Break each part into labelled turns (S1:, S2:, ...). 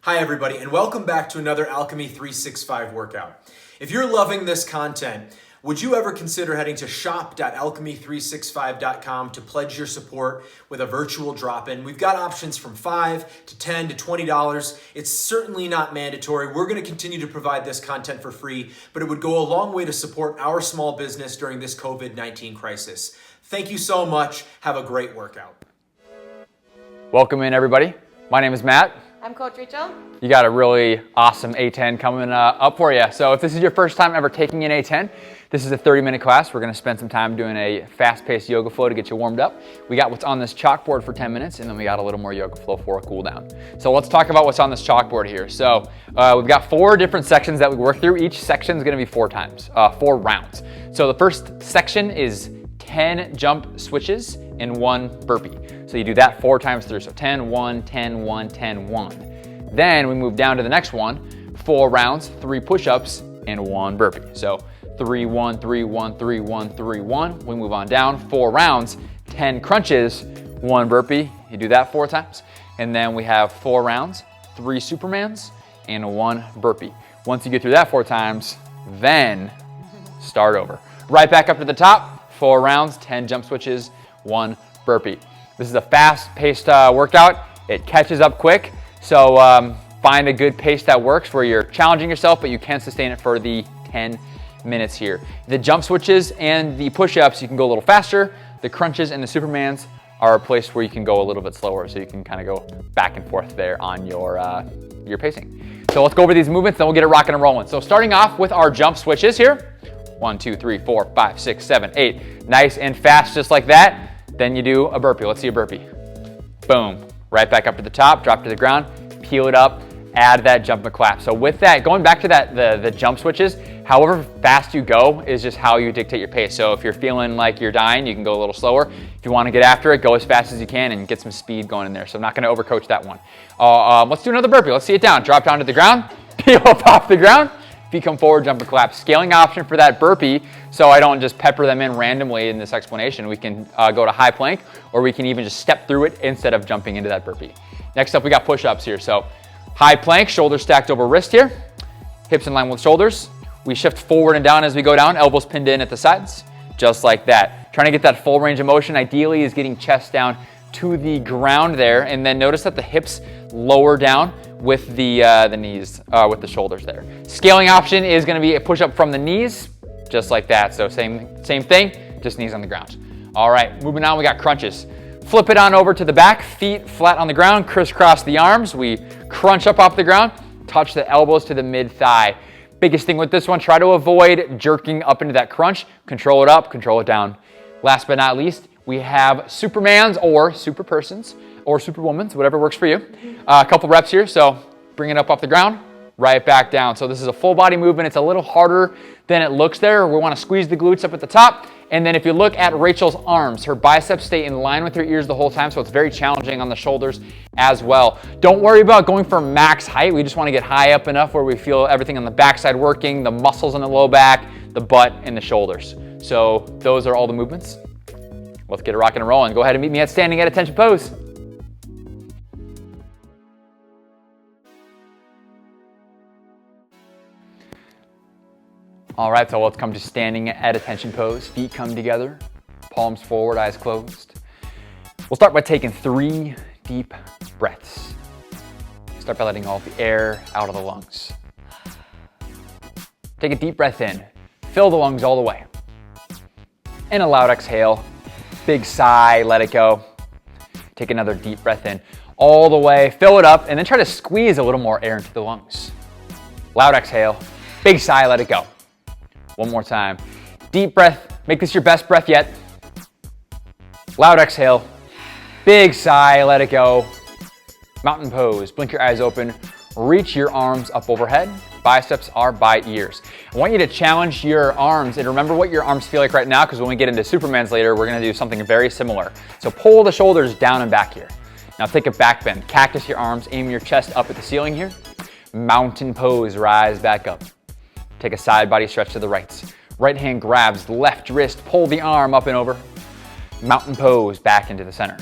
S1: Hi everybody, and welcome back to another Alchemy 365 workout. If you're loving this content, would you ever consider heading to shop.alchemy365.com to pledge your support with a virtual drop-in? We've got options from $5 to $10 to $20. It's certainly not mandatory. We're going to continue to provide this content for free, but it would go a long way to support our small business during this COVID-19 crisis. Thank you so much. Have a great workout.
S2: Welcome in, everybody. My name is Matt.
S3: I'm Coach Rachel.
S2: You got a really awesome A10 coming up for you. So if this is your first time ever taking an A10, this is a 30-minute class. We're going to spend some time doing a fast-paced yoga flow to get you warmed up. We got what's on this chalkboard for 10 minutes, and then we got a little more yoga flow for a cool down. So let's talk about what's on this chalkboard here. So we've got 4 different sections that we work through. Each section is going to be 4 rounds. So the first section is 10 jump switches and 1 burpee. So you do that 4 times through. So 10, 1, 10, 1, 10, 1. Then we move down to the next one, 4 rounds, 3 push-ups, and 1 burpee. So 3, 1, 3, 1, 3, 1, 3, 1. We move on down, 4 rounds, 10 crunches, 1 burpee. You do that 4 times. And then we have 4 rounds, 3 Supermans, and 1 burpee. Once you get through that 4 times, then start over. Right back up to the top, 4 rounds, 10 jump switches, 1 burpee. This is a fast-paced workout. It catches up quick, so find a good pace that works where you're challenging yourself, but you can sustain it for the 10 minutes here. The jump switches and the push-ups, you can go a little faster. The crunches and the Supermans are a place where you can go a little bit slower, so you can kind of go back and forth there on your pacing. So let's go over these movements, then we'll get it rocking and rolling. So starting off with our jump switches here. 1, 2, 3, 4, 5, 6, 7, 8. Nice and fast, just like that. Then you do a burpee. Let's see a burpee. Boom. Right back up to the top, drop to the ground, peel it up, add that jump and clap. So with that, going back to that, the jump switches, however fast you go is just how you dictate your pace. So if you're feeling like you're dying, you can go a little slower. If you want to get after it, go as fast as you can and get some speed going in there. So I'm not going to overcoach that one. Let's do another burpee. Let's see it down. Drop down to the ground, peel up off the ground. If you come forward, jump and clap. Scaling option for that burpee, so I don't just pepper them in randomly in this explanation. We can go to high plank, or we can even just step through it instead of jumping into that burpee. Next up, we got push-ups here. So high plank, shoulders stacked over wrist here. Hips in line with shoulders. We shift forward and down as we go down, elbows pinned in at the sides, just like that. Trying to get that full range of motion, ideally, is getting chest down to the ground there, and then notice that the hips lower down with the knees, with the shoulders there. Scaling option is going to be a push-up from the knees, just like that. So same thing, just knees on the ground. All right, moving on, we got crunches. Flip it on over to the back, feet flat on the ground, crisscross the arms. We crunch up off the ground, touch the elbows to the mid-thigh. Biggest thing with this one, try to avoid jerking up into that crunch. Control it up, control it down. Last but not least, we have Supermans or super persons or superwomans, whatever works for you. A couple reps here, so bring it up off the ground, right back down. So this is a full body movement. It's a little harder than it looks there. We want to squeeze the glutes up at the top. And then if you look at Rachel's arms, her biceps stay in line with her ears the whole time, so it's very challenging on the shoulders as well. Don't worry about going for max height. We just want to get high up enough where we feel everything on the backside working, the muscles in the low back, the butt, and the shoulders. So those are all the movements. Let's get it rocking and rolling. Go ahead and meet me at standing at attention pose. All right, so let's come to standing at attention pose. Feet come together, palms forward, eyes closed. We'll start by taking 3 deep breaths. Start by letting all the air out of the lungs. Take a deep breath in. Fill the lungs all the way. And a loud exhale. Big sigh, let it go. Take another deep breath in all the way, fill it up, and then try to squeeze a little more air into the lungs. Loud exhale, big sigh, let it go. One more time. Deep breath, make this your best breath yet. Loud exhale, big sigh, let it go. Mountain pose, blink your eyes open, reach your arms up overhead. Biceps are by ears. I want you to challenge your arms and remember what your arms feel like right now, because when we get into Supermans later, we're going to do something very similar. So pull the shoulders down and back here. Now take a back bend. Cactus your arms, aim your chest up at the ceiling here. Mountain pose, rise back up. Take a side body stretch to the right. Right hand grabs left wrist, pull the arm up and over. Mountain pose, back into the center.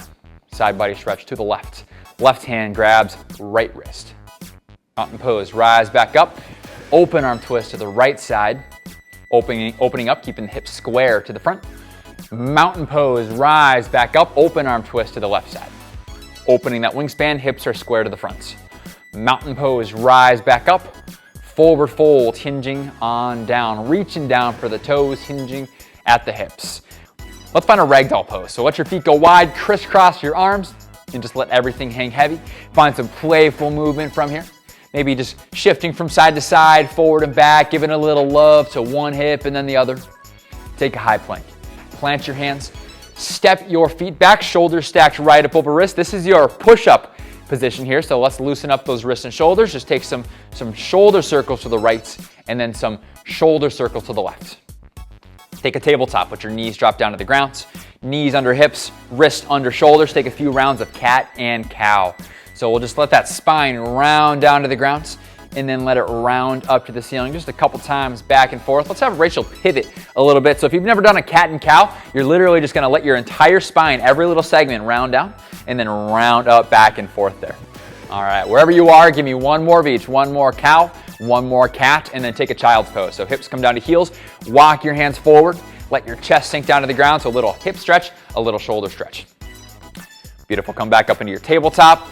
S2: Side body stretch to the left. Left hand grabs right wrist. Mountain pose, rise back up. Open arm twist to the right side. Opening up, keeping the hips square to the front. Mountain pose, rise back up. Open arm twist to the left side. Opening that wingspan, hips are square to the front. Mountain pose, rise back up. Forward fold, hinging on down. Reaching down for the toes, hinging at the hips. Let's find a ragdoll pose. So let your feet go wide, crisscross your arms, and just let everything hang heavy. Find some playful movement from here. Maybe just shifting from side to side, forward and back, giving a little love to one hip and then the other. Take a high plank. Plant your hands. Step your feet back, shoulders stacked right up over wrist. This is your push-up position here, so let's loosen up those wrists and shoulders. Just take some shoulder circles to the right and then some shoulder circles to the left. Take a tabletop, put your knees drop down to the ground. Knees under hips, wrist under shoulders. Take a few rounds of cat and cow. So we'll just let that spine round down to the ground and then let it round up to the ceiling just a couple times back and forth. Let's have Rachel pivot a little bit. So if you've never done a cat and cow, you're literally just gonna let your entire spine, every little segment round down and then round up back and forth there. All right, wherever you are, give me one more of each. One more cow, one more cat, and then take a child's pose. So hips come down to heels, walk your hands forward, let your chest sink down to the ground. So a little hip stretch, a little shoulder stretch. Beautiful, come back up into your tabletop,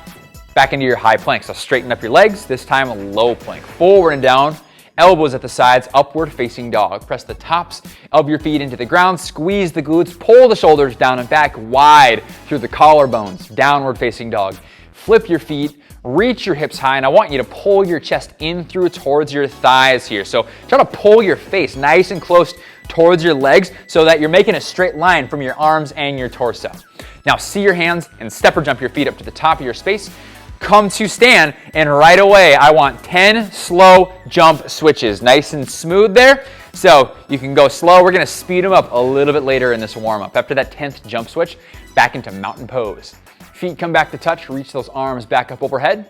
S2: back into your high plank. So straighten up your legs, this time a low plank. Forward and down, elbows at the sides, upward facing dog. Press the tops of your feet into the ground, squeeze the glutes, pull the shoulders down and back wide through the collarbones, downward facing dog. Flip your feet, reach your hips high, and I want you to pull your chest in through towards your thighs here. So try to pull your face nice and close towards your legs so that you're making a straight line from your arms and your torso. Now see your hands and step or jump your feet up to the top of your space. Come to stand, and right away I want 10 slow jump switches. Nice and smooth there. So you can go slow. We're gonna speed them up a little bit later in this warm up. After that 10th jump switch, back into mountain pose. Feet come back to touch, reach those arms back up overhead.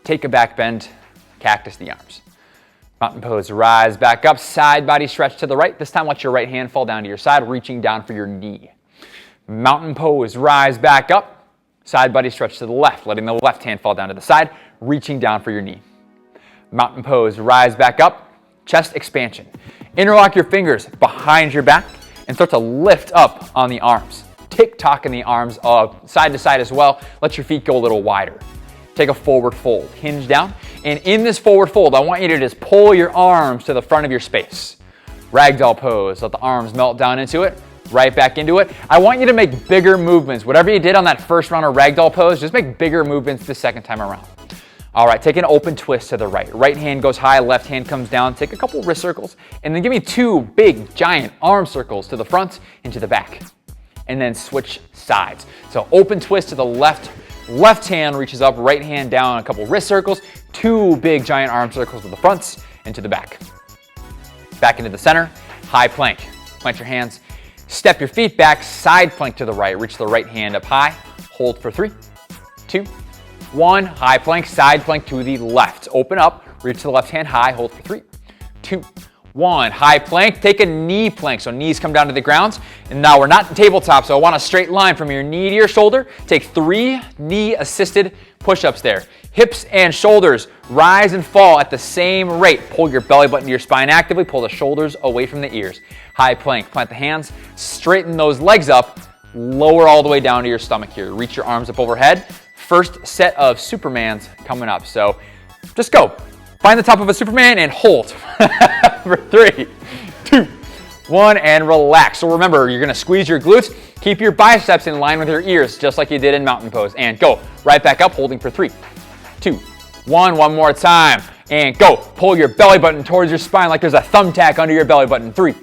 S2: Take a back bend, cactus the arms. Mountain pose, rise back up, side body stretch to the right. This time let your right hand fall down to your side, reaching down for your knee. Mountain pose, rise back up, side body stretch to the left, letting the left hand fall down to the side, reaching down for your knee. Mountain pose, rise back up, chest expansion. Interlock your fingers behind your back and start to lift up on the arms. Tick-tock in the arms side to side as well. Let your feet go a little wider. Take a forward fold, hinge down. And in this forward fold, I want you to just pull your arms to the front of your space. Ragdoll pose, let the arms melt down into it, right back into it. I want you to make bigger movements. Whatever you did on that first round of ragdoll pose, just make bigger movements the second time around. All right, take an open twist to the right. Right hand goes high, left hand comes down. Take a couple wrist circles, and then give me 2 big, giant arm circles to the front and to the back. And then switch sides. So open twist to the left. Left hand reaches up, right hand down, a couple wrist circles, 2 big giant arm circles to the front and to the back. Back into the center, high plank. Plant your hands, step your feet back, side plank to the right. Reach the right hand up high, hold for 3, 2, 1. High plank, side plank to the left. Open up, reach the left hand high, hold for 3, 2, 1. High plank, take a knee plank. So knees come down to the ground. And now we're not in tabletop, so I want a straight line from your knee to your shoulder. Take 3 knee assisted push-ups there. Hips and shoulders rise and fall at the same rate. Pull your belly button to your spine actively. Pull the shoulders away from the ears. High plank, plant the hands, straighten those legs up, lower all the way down to your stomach here. Reach your arms up overhead. First set of Supermans coming up. So just go. Find the top of a Superman and hold for 3, 2, 1, and relax. So remember, you're gonna squeeze your glutes, keep your biceps in line with your ears, just like you did in mountain pose, and go. Right back up, holding for 3, 2, 1, one more time, and go. Pull your belly button towards your spine like there's a thumbtack under your belly button. 3,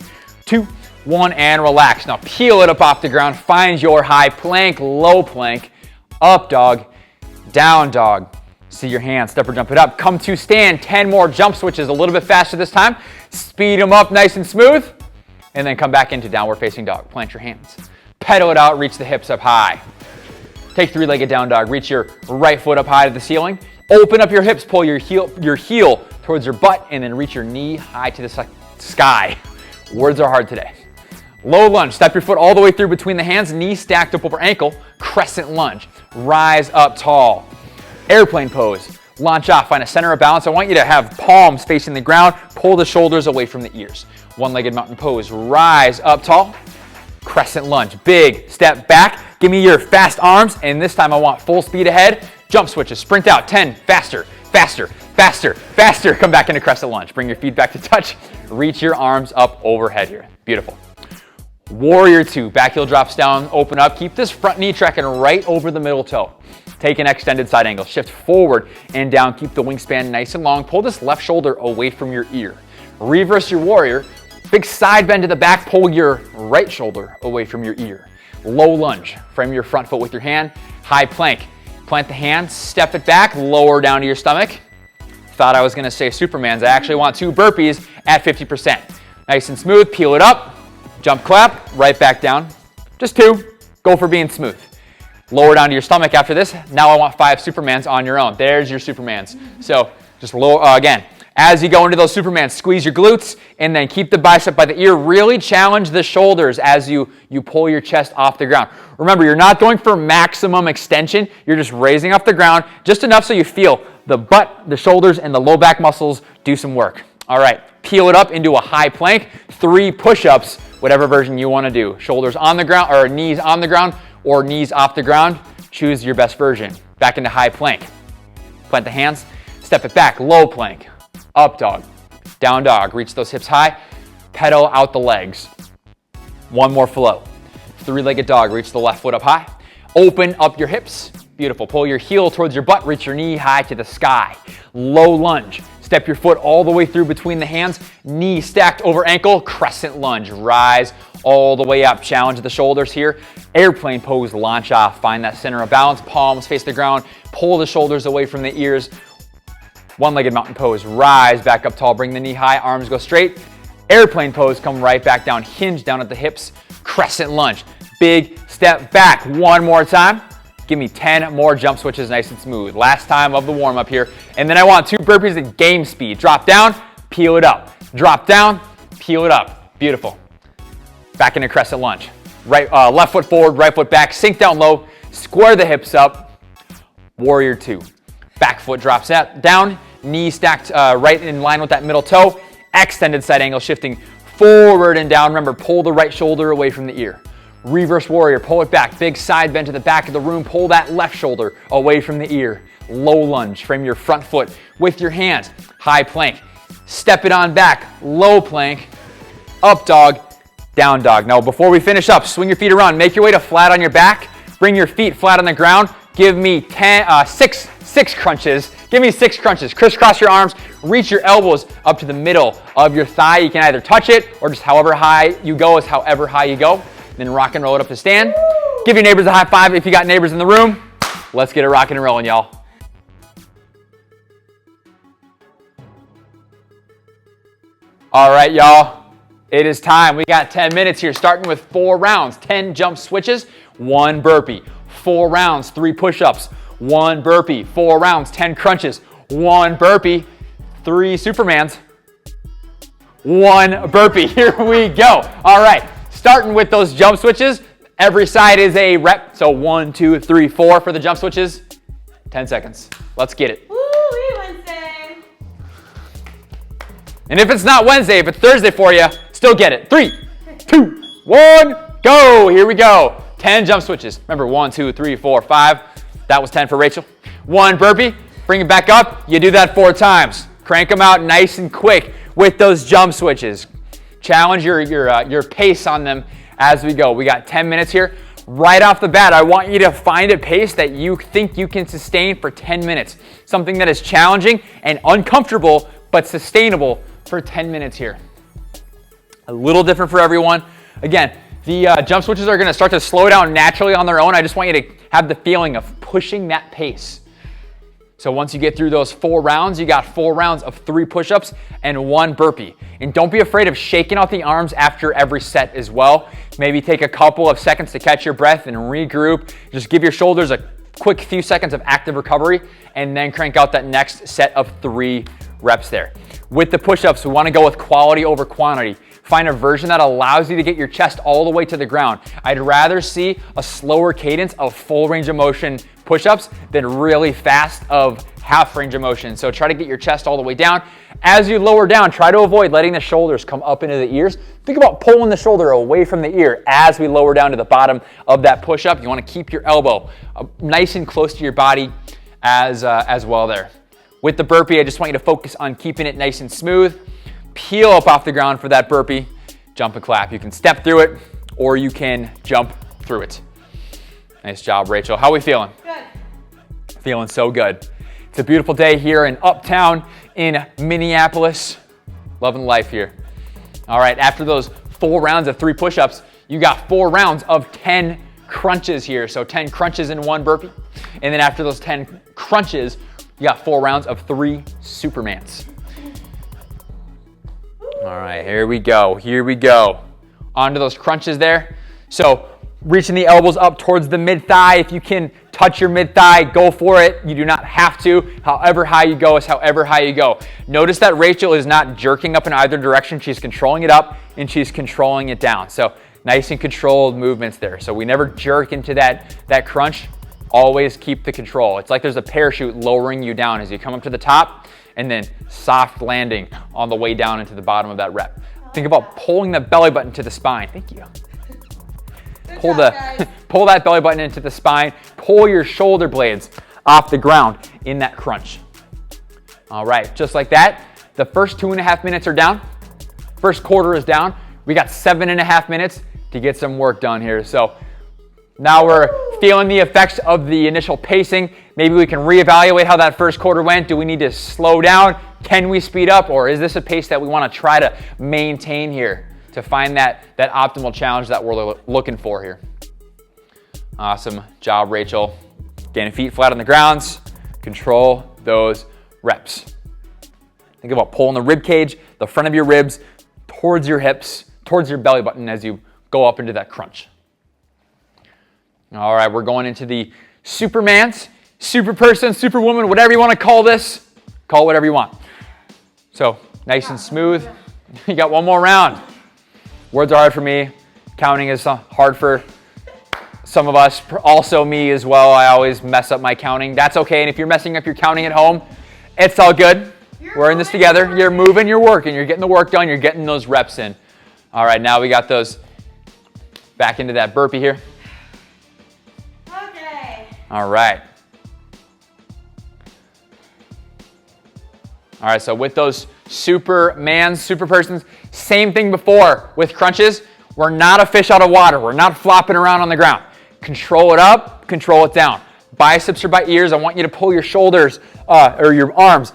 S2: 2, 1, and relax. Now peel it up off the ground, find your high plank, low plank, up dog, down dog. See your hands, step or jump it up. Come to stand, 10 more jump switches, a little bit faster this time. Speed them up nice and smooth. And then come back into downward facing dog. Plant your hands. Pedal it out, reach the hips up high. Take 3-legged down dog. Reach your right foot up high to the ceiling. Open up your hips, pull your heel towards your butt, and then reach your knee high to the sky. Words are hard today. Low lunge, step your foot all the way through between the hands, knee stacked up over ankle. Crescent lunge, rise up tall. Airplane pose, launch off, find a center of balance. I want you to have palms facing the ground, pull the shoulders away from the ears. One-legged mountain pose, rise up tall, crescent lunge, big step back. Give me your fast arms, and this time I want full speed ahead. Jump switches, sprint out, 10, faster, faster, faster, faster. Come back into crescent lunge. Bring your feet back to touch. Reach your arms up overhead here. Beautiful. Warrior 2, back heel drops down, open up. Keep this front knee tracking right over the middle toe. Take an extended side angle, shift forward and down. Keep the wingspan nice and long. Pull this left shoulder away from your ear. Reverse your warrior. Big side bend to the back, pull your right shoulder away from your ear. Low lunge, frame your front foot with your hand. High plank, plant the hand, step it back, lower down to your stomach. Thought I was gonna say Supermans. I actually want 2 burpees at 50%. Nice and smooth, peel it up, jump clap, right back down. Just 2, go for being smooth. Lower down to your stomach after this. Now I want 5 Supermans on your own. There's your Supermans. So just lower, again, as you go into those Supermans, squeeze your glutes and then keep the bicep by the ear. Really challenge the shoulders as you pull your chest off the ground. Remember, you're not going for maximum extension. You're just raising off the ground just enough so you feel the butt, the shoulders, and the low back muscles do some work. All right, peel it up into a high plank. 3 push-ups, whatever version you want to do. Shoulders on the ground or knees on the ground or knees off the ground. Choose your best version. Back into high plank. Plant the hands, step it back, low plank. Up dog, down dog, reach those hips high, pedal out the legs. One more flow. 3-legged dog, reach the left foot up high. Open up your hips, beautiful. Pull your heel towards your butt, reach your knee high to the sky. Low lunge, step your foot all the way through between the hands, knee stacked over ankle, crescent lunge. Rise all the way up, challenge the shoulders here. Airplane pose, launch off, find that center of balance, palms face the ground, pull the shoulders away from the ears. One-legged mountain pose, rise back up tall, bring the knee high, arms go straight. Airplane pose, come right back down, hinge down at the hips, crescent lunge. Big step back, one more time. Give me 10 more jump switches, nice and smooth. Last time of the warm-up here. And then I want 2 burpees at game speed. Drop down, peel it up. Drop down, peel it up. Beautiful. Back into crescent lunge. Right, left foot forward, right foot back, sink down low, square the hips up. Warrior 2. Back foot drops down, knee stacked right in line with that middle toe. Extended side angle, shifting forward and down. Remember, pull the right shoulder away from the ear. Reverse warrior, pull it back. Big side bend to the back of the room. Pull that left shoulder away from the ear. Low lunge, frame your front foot with your hands. High plank, step it on back. Low plank, up dog, down dog. Now, before we finish up, swing your feet around. Make your way to flat on your back. Bring your feet flat on the ground. Give me 6 crunches. Give me 6 crunches. Crisscross your arms. Reach your elbows up to the middle of your thigh. You can either touch it or just however high you go is however high you go. Then rock and roll it up to stand. Give your neighbors a high five if you got neighbors in the room. Let's get it rocking and rolling, y'all. All right, y'all. It is time. We got 10 minutes here, starting with 4 rounds. 10 jump switches, 1 burpee. 4 rounds, 3 push-ups, 1 burpee. 4 rounds, 10 crunches, 1 burpee. 3 Supermans, 1 burpee. Here we go. All right, starting with those jump switches. Every side is a rep. So 1, 2, 3, 4 for the jump switches. 10 seconds. Let's get it.
S3: Woo-wee, Wednesday.
S2: And if it's not Wednesday, if it's Thursday for you, still get it. 3, 2, 1, go. Here we go. 10 jump switches. Remember, 1, 2, 3, 4, 5. That was 10 for Rachel. 1 burpee. Bring it back up. You do that 4 times. Crank them out nice and quick with those jump switches. Challenge your pace on them as we go. We got 10 minutes here. Right off the bat, I want you to find a pace that you think you can sustain for 10 minutes. Something that is challenging and uncomfortable, but sustainable for 10 minutes here. A little different for everyone. Again, the jump switches are going to start to slow down naturally on their own. I just want you to have the feeling of pushing that pace. So once you get through those 4 rounds, you got 4 rounds of 3 push-ups and 1 burpee. And don't be afraid of shaking out the arms after every set as well. Maybe take a couple of seconds to catch your breath and regroup. Just give your shoulders a quick few seconds of active recovery and then crank out that next set of 3 reps there. With the push-ups, we want to go with quality over quantity. Find a version that allows you to get your chest all the way to the ground. I'd rather see a slower cadence of full range of motion push-ups than really fast of half range of motion. So try to get your chest all the way down. As you lower down, try to avoid letting the shoulders come up into the ears. Think about pulling the shoulder away from the ear as we lower down to the bottom of that push-up. You want to keep your elbow nice and close to your body as well there. With the burpee, I just want you to focus on keeping it nice and smooth. Peel up off the ground for that burpee. Jump and clap. You can step through it or you can jump through it. Nice job, Rachel. How are we feeling?
S3: Good.
S2: Feeling so good. It's a beautiful day here in Uptown in Minneapolis. Loving life here. All right, after those 4 rounds of 3 push-ups, you got 4 rounds of 10 crunches here. So 10 crunches in 1 burpee. And then after those 10 crunches, you got 4 rounds of 3 Supermans. All right, here we go. Here we go. Onto those crunches there. So reaching the elbows up towards the mid-thigh. If you can touch your mid-thigh, go for it. You do not have to. However high you go is however high you go. Notice that Rachel is not jerking up in either direction. She's controlling it up and she's controlling it down. So nice and controlled movements there. So we never jerk into that crunch. Always keep the control. It's like there's a parachute lowering you down as you come up to the top and then soft landing on the way down into the bottom of that rep. Think about pulling the belly button to the spine. Thank you. Pull that belly button into the spine. Pull your shoulder blades off the ground in that crunch. All right, just like that. The first 2.5 minutes are down. First quarter is down. We got 7.5 minutes to get some work done here. So now we're feeling the effects of the initial pacing. Maybe we can reevaluate how that first quarter went. Do we need to slow down? Can we speed up? Or is this a pace that we want to try to maintain here to find that optimal challenge that we're looking for here? Awesome job, Rachel. Again, feet flat on the ground. Control those reps. Think about pulling the rib cage, the front of your ribs, towards your hips, towards your belly button as you go up into that crunch. All right, we're going into the Supermans, Superperson, Superwoman, whatever you want to call this. Call it whatever you want. So nice and smooth. You got 1 more round. Words are hard for me. Counting is hard for some of us. Also me as well. I always mess up my counting. That's okay. And if you're messing up your counting at home, it's all good. We're in this together. You're moving, you're working, you're getting the work done, you're getting those reps in. All right, now we got those back into that burpee here.
S3: Okay.
S2: All right. All right, so with those Supermans, Superpersons, same thing before with crunches. We're not a fish out of water. We're not flopping around on the ground. Control it up, control it down. Biceps are by ears. I want you to pull your shoulders or your arms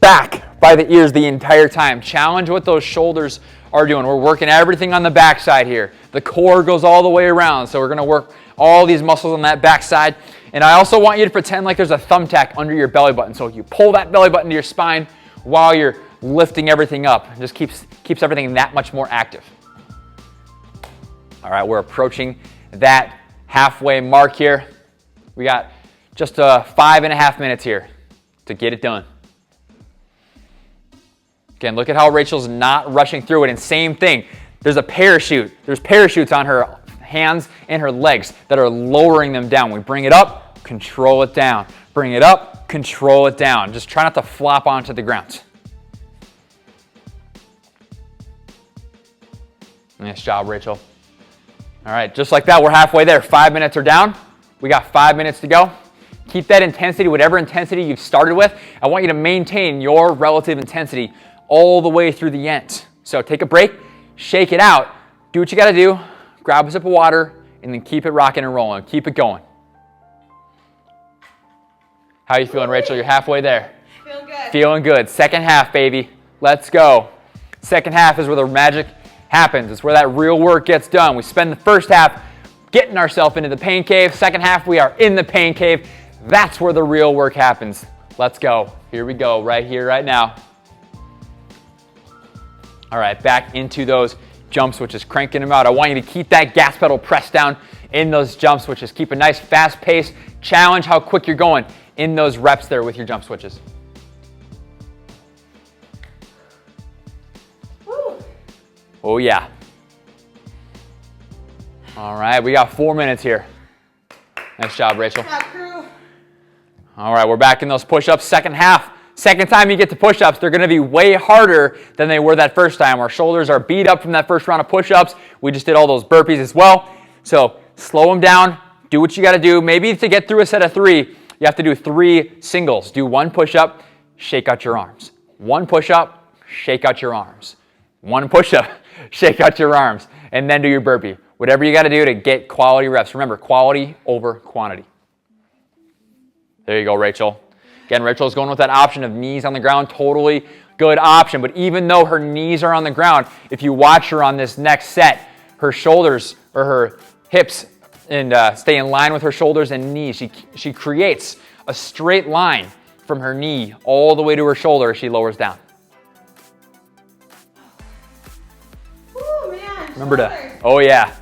S2: back by the ears the entire time. Challenge what those shoulders are doing. We're working everything on the back side here. The core goes all the way around, so we're going to work all these muscles on that back side. And I also want you to pretend like there's a thumbtack under your belly button. So you pull that belly button to your spine while you're lifting everything up. It just keeps everything that much more active. All right, we're approaching that halfway mark here. We got just 5.5 minutes here to get it done. Again, look at how Rachel's not rushing through it. And same thing, there's a parachute. There's parachutes on her hands and her legs that are lowering them down. We bring it up, control it down. Bring it up, control it down. Just try not to flop onto the ground. Nice job, Rachel. All right, just like that, we're halfway there. 5 minutes are down. We got 5 minutes to go. Keep that intensity, whatever intensity you've started with. I want you to maintain your relative intensity all the way through the end. So take a break, shake it out, do what you gotta do, grab a sip of water, and then keep it rocking and rolling. Keep it going. How are you feeling, Rachel? You're halfway there.
S3: Feeling good.
S2: Feeling good. Second half, baby. Let's go. Second half is where the magic happens. It's where that real work gets done. We spend the first half getting ourselves into the pain cave. Second half, we are in the pain cave. That's where the real work happens. Let's go. Here we go, right here, right now. All right, back into those jump switches, cranking them out. I want you to keep that gas pedal pressed down in those jump switches. Keep a nice fast pace. Challenge how quick you're going in those reps there with your jump switches.
S3: Woo.
S2: Oh yeah. All right, we got 4 minutes here. Nice job, Rachel.
S3: Good job, crew.
S2: All right, we're back in those push-ups. Second half. Second time you get to push-ups, they're gonna be way harder than they were that first time. Our shoulders are beat up from that first round of push-ups. We just did all those burpees as well. So slow them down, do what you gotta do. Maybe to get through a set of 3, you have to do 3 singles. Do 1 push-up, shake out your arms. 1 push-up, shake out your arms. 1 push-up, shake out your arms. And then do your burpee. Whatever you gotta do to get quality reps. Remember, quality over quantity. There you go, Rachel. Again, Rachel's going with that option of knees on the ground. Totally good option. But even though her knees are on the ground, if you watch her on this next set, her shoulders or her hips and stay in line with her shoulders and knees. She creates a straight line from her knee all the way to her shoulder as she lowers down.
S3: Ooh, man.
S2: Remember
S3: Shoulders.
S2: oh yeah,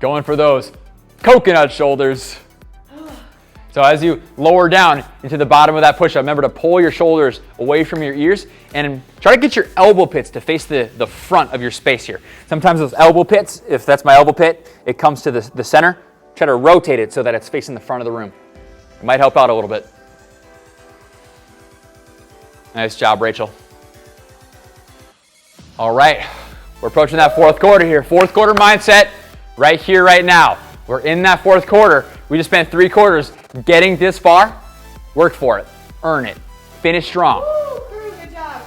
S2: going for those coconut shoulders. So as you lower down into the bottom of that push-up, remember to pull your shoulders away from your ears and try to get your elbow pits to face the front of your space here. Sometimes those elbow pits, if that's my elbow pit, it comes to the center. Try to rotate it so that it's facing the front of the room. It might help out a little bit. Nice job, Rachel. All right, we're approaching that 4th quarter here. 4th quarter mindset right here, right now. We're in that 4th quarter. We just spent 3 quarters getting this far. Work for it, earn it, finish strong.
S3: Woo, crew, good job.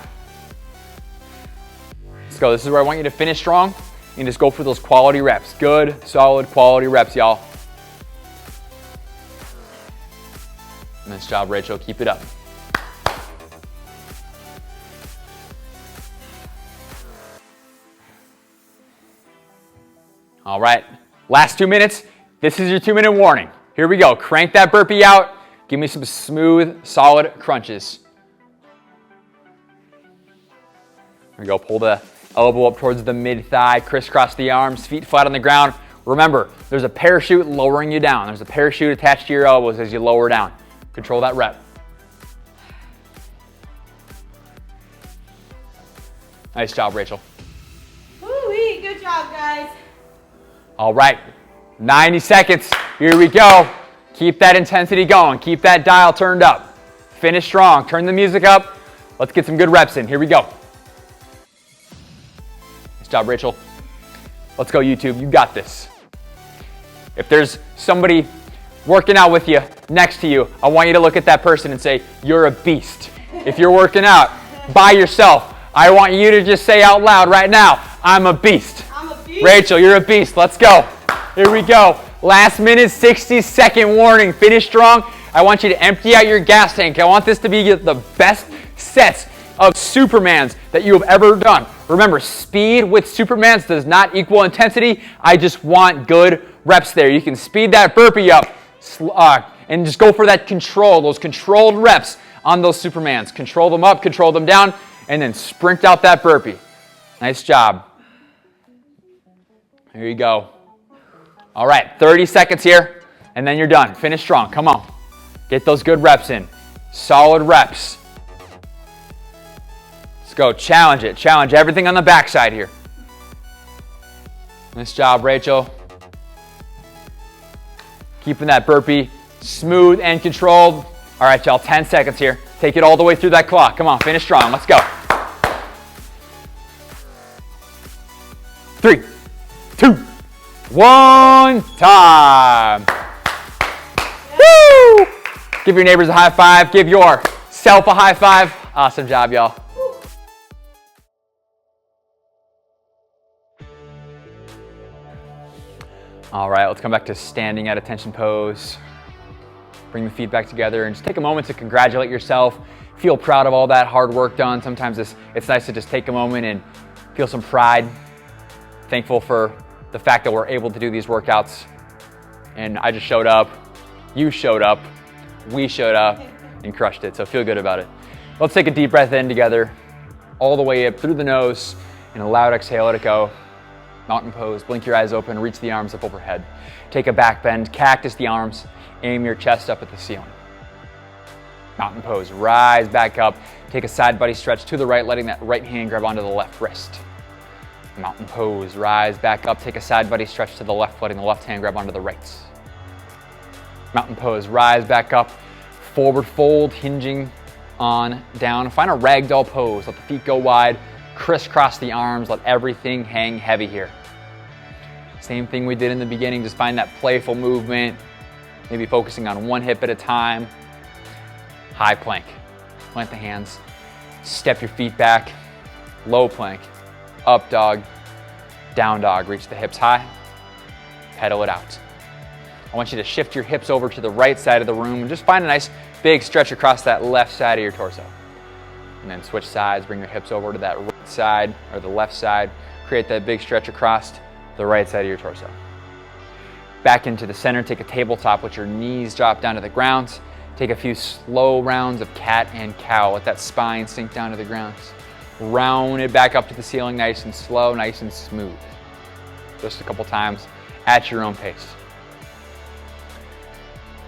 S2: Let's go. This is where I want you to finish strong and just go for those quality reps. Good, solid, quality reps, y'all. Nice job, Rachel. Keep it up. All right, last 2 minutes. This is your 2-minute warning. Here we go. Crank that burpee out. Give me some smooth, solid crunches. Here we go. Pull the elbow up towards the mid-thigh. Crisscross the arms. Feet flat on the ground. Remember, there's a parachute lowering you down. There's a parachute attached to your elbows as you lower down. Control that rep. Nice job, Rachel.
S3: Woo-wee, good job, guys.
S2: All right, 90 seconds. Here we go. Keep that intensity going. Keep that dial turned up. Finish strong. Turn the music up. Let's get some good reps in. Here we go. Nice job, Rachel. Let's go, YouTube. You got this. If there's somebody working out with you, next to you, I want you to look at that person and say, you're a beast. If you're working out by yourself, I want you to just say out loud right now, I'm a beast.
S3: I'm a beast.
S2: Rachel, you're a beast. Let's go. Here we go. Last minute, 60-second warning. Finish strong. I want you to empty out your gas tank. I want this to be the best sets of Supermans that you have ever done. Remember, speed with Supermans does not equal intensity. I just want good reps there. You can speed that burpee up and just go for that control, those controlled reps on those Supermans. Control them up, control them down, and then sprint out that burpee. Nice job. Here you go. All right, 30 seconds here, and then you're done. Finish strong. Come on. Get those good reps in. Solid reps. Let's go. Challenge it. Challenge everything on the backside here. Nice job, Rachel. Keeping that burpee smooth and controlled. All right, y'all, 10 seconds here. Take it all the way through that clock. Come on, finish strong. Let's go. 3, 2, 1, time. Woo! Give your neighbors a high five. Give yourself a high five. Awesome job, y'all. All right, let's come back to standing at attention pose. Bring the feet back together and just take a moment to congratulate yourself. Feel proud of all that hard work done. Sometimes it's nice to just take a moment and feel some pride. Thankful for the fact that we're able to do these workouts. And I just showed up, you showed up, we showed up and crushed it. So feel good about it. Let's take a deep breath in together, all the way up through the nose, and a loud exhale, let it go. Mountain pose, blink your eyes open, reach the arms up overhead. Take a back bend, cactus the arms, aim your chest up at the ceiling. Mountain pose, rise back up, take a side body stretch to the right, letting that right hand grab onto the left wrist. Mountain pose, rise back up, take a side body stretch to the left, letting the left hand grab onto the right. Mountain pose, rise back up, forward fold, hinging on down. Find a ragdoll pose, let the feet go wide, crisscross the arms, let everything hang heavy here. Same thing we did in the beginning, just find that playful movement, maybe focusing on one hip at a time. High plank, plant the hands, step your feet back, low plank, up dog, down dog, reach the hips high, pedal it out. I want you to shift your hips over to the right side of the room and just find a nice big stretch across that left side of your torso. And then switch sides, bring your hips over to that right side or the left side, create that big stretch across the right side of your torso. Back into the center, take a tabletop, let your knees drop down to the ground. Take a few slow rounds of cat and cow, let that spine sink down to the ground. Round it back up to the ceiling, nice and slow, nice and smooth. Just a couple times at your own pace.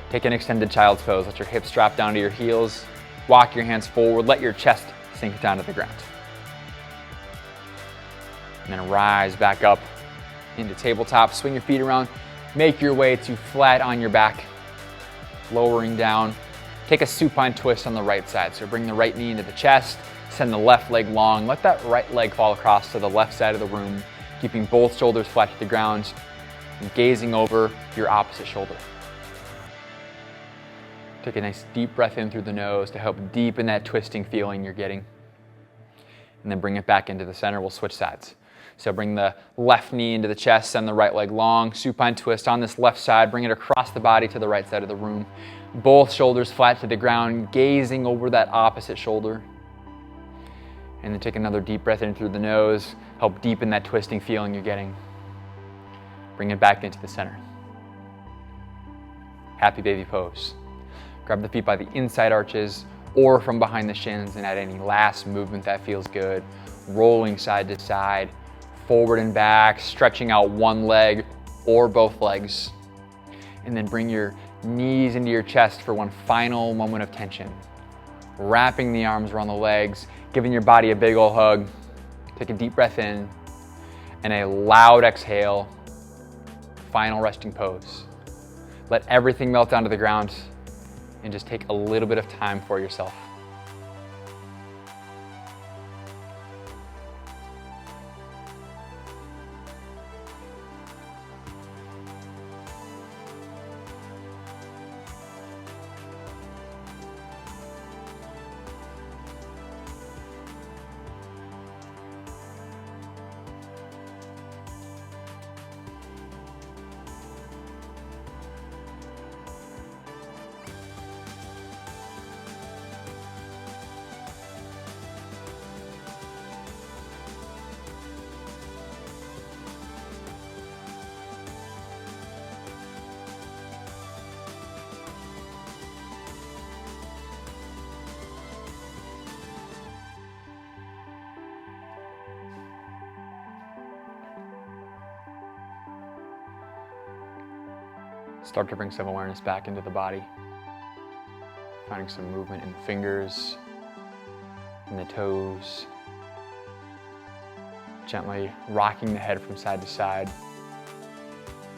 S2: Take an extended child's pose. Let your hips drop down to your heels. Walk your hands forward. Let your chest sink down to the ground. And then rise back up into tabletop. Swing your feet around. Make your way to flat on your back. Lowering down. Take a supine twist on the right side. So bring the right knee into the chest. Send the left leg long. Let that right leg fall across to the left side of the room, keeping both shoulders flat to the ground and gazing over your opposite shoulder. Take a nice deep breath in through the nose to help deepen that twisting feeling you're getting. And then bring it back into the center. We'll switch sides. So bring the left knee into the chest, send the right leg long, supine twist on this left side, bring it across the body to the right side of the room. Both shoulders flat to the ground, gazing over that opposite shoulder. And then take another deep breath in through the nose, help deepen that twisting feeling you're getting. Bring it back into the center. Happy baby pose. Grab the feet by the inside arches or from behind the shins and add any last movement that feels good. Rolling side to side, forward and back, stretching out one leg or both legs. And then bring your knees into your chest for one final moment of tension. Wrapping the arms around the legs, giving your body a big ol' hug. Take a deep breath in and a loud exhale. Final resting pose. Let everything melt down to the ground and just take a little bit of time for yourself. Start to bring some awareness back into the body. Finding some movement in the fingers, in the toes. Gently rocking the head from side to side.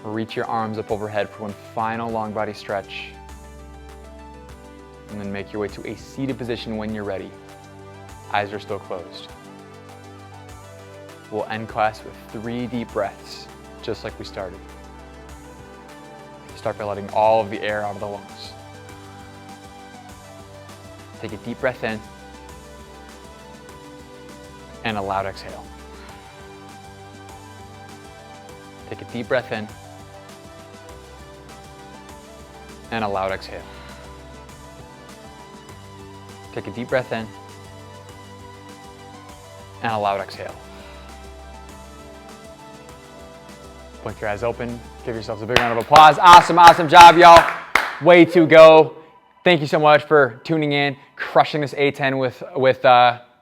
S2: Reach your arms up overhead for one final long body stretch. And then make your way to a seated position when you're ready. Eyes are still closed. We'll end class with 3 deep breaths, just like we started. Start by letting all of the air out of the lungs. Take a deep breath in and a loud exhale. Take a deep breath in and a loud exhale. Take a deep breath in and a loud exhale. Blink your eyes open. Give yourselves a big round of applause. Awesome, awesome job, y'all. Way to go. Thank you so much for tuning in, crushing this A10 with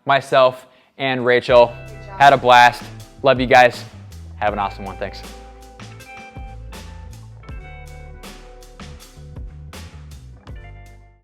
S2: myself and Rachel. Had a blast. Love you guys. Have an awesome one. Thanks.